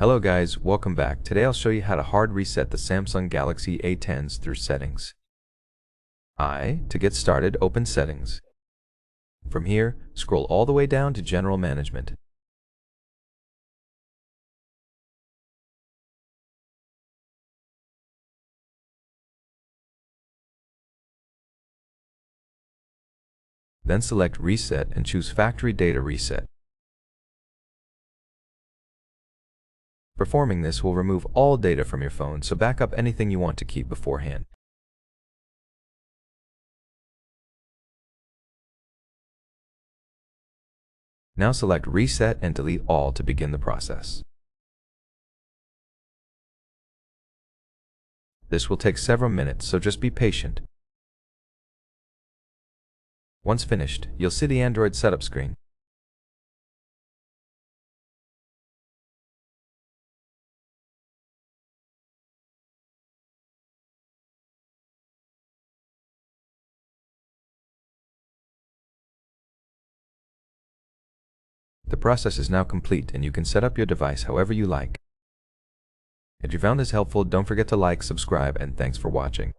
Hello guys, welcome back. Today I'll show you how to hard reset the Samsung Galaxy A10s through settings. To get started, open settings. From here, scroll all the way down to general management. Then select reset and choose factory data reset. Performing this will remove all data from your phone, so back up anything you want to keep beforehand. Now select Reset and delete all to begin the process. This will take several minutes, so just be patient. Once finished, you'll see the Android setup screen. The process is now complete and you can set up your device however you like. If you found this helpful, don't forget to like, subscribe, and thanks for watching.